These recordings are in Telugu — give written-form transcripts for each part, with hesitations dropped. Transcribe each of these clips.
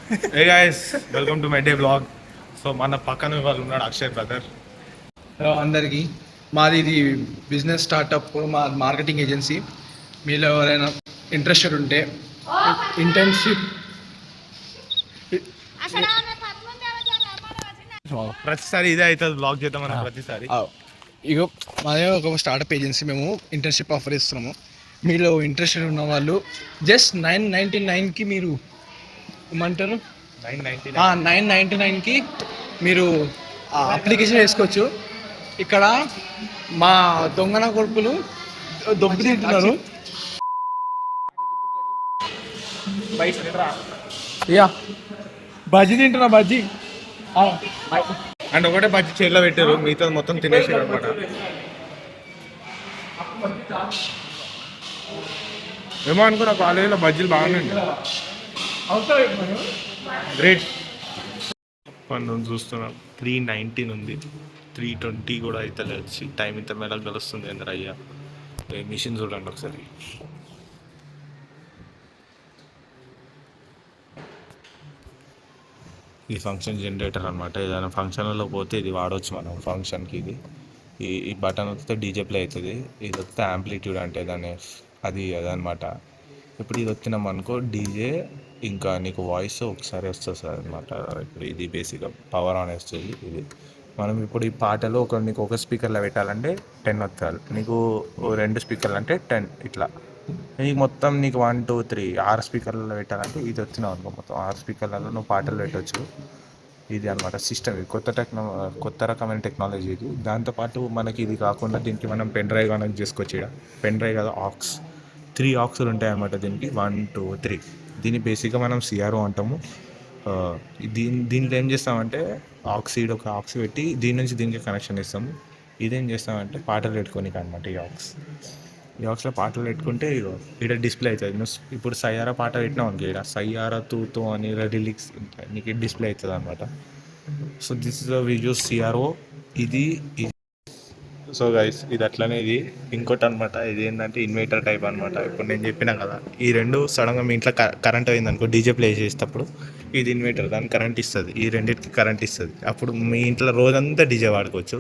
Hey guys, welcome to my day vlog. So మన పక్కన వాళ్ళు ఉన్నాడు అక్షయ్ బ్రదర్. హలో అందరికీ, మాది ఇది బిజినెస్ స్టార్టప్, మా మార్కెటింగ్ ఏజెన్సీ. మీలో ఎవరైనా ఇంట్రెస్టెడ్ ఉంటే ఇంటర్న్షిప్ ప్రతిసారి ఇదే అవుతుంది బ్లాగ్ చేద్దాం మనం ప్రతిసారి. ఇగో మాదే ఒక స్టార్టప్ ఏజెన్సీ. మేము ఇంటర్న్షిప్ ఆఫర్ ఇస్తున్నాము. మీలో ఇంట్రెస్టెడ్ ఉన్న వాళ్ళు జస్ట్ 999కి మీరు ఏమంటారు 999కి మీరు అప్లికేషన్ వేసుకోవచ్చు. ఇక్కడ మా దొంగన కొడుకులు దొబ్బి తింటున్నారు. యా బజ్జీ తింటున్నా, బజ్జీ. అండ్ ఒకటే బజ్జీ చేతిలో పెట్టారు, మిగతా మొత్తం తినేసారు అనమాట. ఏమో అనుకున్నా కాలేజీలో బజ్జీలు బాగున్నాయి. గ్రేట్. మనం చూస్తున్నాం 319 ఉంది, 320 కూడా అయితే వచ్చి టైం ఇంత మేళకు కలుస్తుంది. అందరు అయ్యా మిషన్ చూడండి ఒకసారి. ఇది ఫంక్షన్ జనరేటర్ అనమాట. ఏదైనా ఫంక్షన్లలో పోతే ఇది వాడవచ్చు మనం ఫంక్షన్కి. ఇది ఈ బటన్ వస్తే డీజే ప్లే అవుతుంది, ఇది వస్తే యాంప్లిట్యూడ్ అంటే దాన్ని అదనమాట. ఇప్పుడు ఇది వచ్చినాం అనుకో డీజే, ఇంకా నీకు వాయిస్ ఒకసారి వస్తుంది అనమాట. ఇప్పుడు ఇది బేసిక్గా పవర్ ఆన్ వస్తుంది. ఇది మనం ఇప్పుడు ఈ పాటలో నీకు ఒక స్పీకర్లో పెట్టాలంటే 10 వస్తాయి, నీకు 2 స్పీకర్లు అంటే 10. ఇట్లా నీకు మొత్తం నీకు 1 2 3 6 స్పీకర్లలో పెట్టాలంటే ఇది వచ్చినావు అనుకో, మొత్తం 6 స్పీకర్లలో నువ్వు పాటలు పెట్టవచ్చు. ఇది అనమాట సిస్టమ్. ఇది కొత్త రకమైన టెక్నాలజీ ఇది. దాంతోపాటు మనకి ఇది కాకుండా దీనికి మనం పెన్ డ్రైవ్ కనెక్ట్ చేసుకోవచ్చు. ఇక్కడ పెన్ డ్రైవ్ కదా, 3 ఆక్స్లు ఉంటాయి అన్నమాట దీనికి. 1 2 3. దీన్ని బేసిక్గా మనం సిఆర్ఓ అంటాము. దీంట్లో ఏం చేస్తామంటే ఒక ఆక్స్ పెట్టి దీని నుంచి దీనికి కనెక్షన్ ఇస్తాము. ఇదేం చేస్తామంటే పాటలు పెట్టుకోనికి అనమాట. ఈ ఆక్స్లో పాటలు పెట్టుకుంటే ఇక్కడ డిస్ప్లే అవుతుంది. ఇప్పుడు సయ్యారా పాట పెట్టినావు అనుకో, ఇక్కడ సయ్యారా తూతో అని లిరిక్స్ నీకు డిస్ప్లే అవుతుంది అనమాట. So this is we use CRO. ఇది సో గైస్ ఇది అట్లనే. ఇది ఇంకోటి అనమాట. ఇది ఏంటంటే ఇన్వర్టర్ టైప్ అనమాట. ఇప్పుడు నేను చెప్పినా కదా, ఈ రెండు సడన్గా మీ ఇంట్లో కరెంట్ అయింది అనుకో, డీజే ప్లే చేసేటప్పుడు ఇది ఇన్వర్టర్ దానికి కరెంట్ ఇస్తుంది. ఈ రెండింటికి కరెంట్ ఇస్తుంది. అప్పుడు మీ ఇంట్లో రోజంతా డీజే వాడుకోవచ్చు.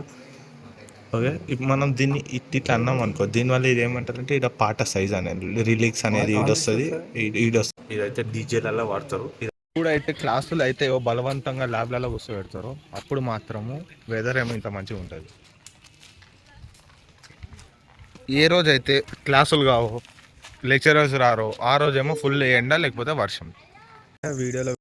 ఓకే, ఇప్పుడు మనం దీన్ని ఇట్లా అన్నాం అనుకో, దీనివల్ల ఇది ఏమంటారంటే ఇక్కడ పాట సైజ్ అనేది రిలీక్స్ అనేది వస్తుంది. ఇదైతే డీజేలలో వాడతారు. ఇప్పుడైతే క్లాసులు అయితే బలవంతంగా ల్యాబ్లలో కూర్చోబెడతారు. అప్పుడు మాత్రము వెదర్ ఏమో ఇంత మంచిగా ఉంటుంది. ఏ రోజైతే క్లాసులు కావు, లెక్చరర్స్ రారో, ఆ రోజేమో ఫుల్ ఎండ లేకపోతే వర్షం. వీడియోలో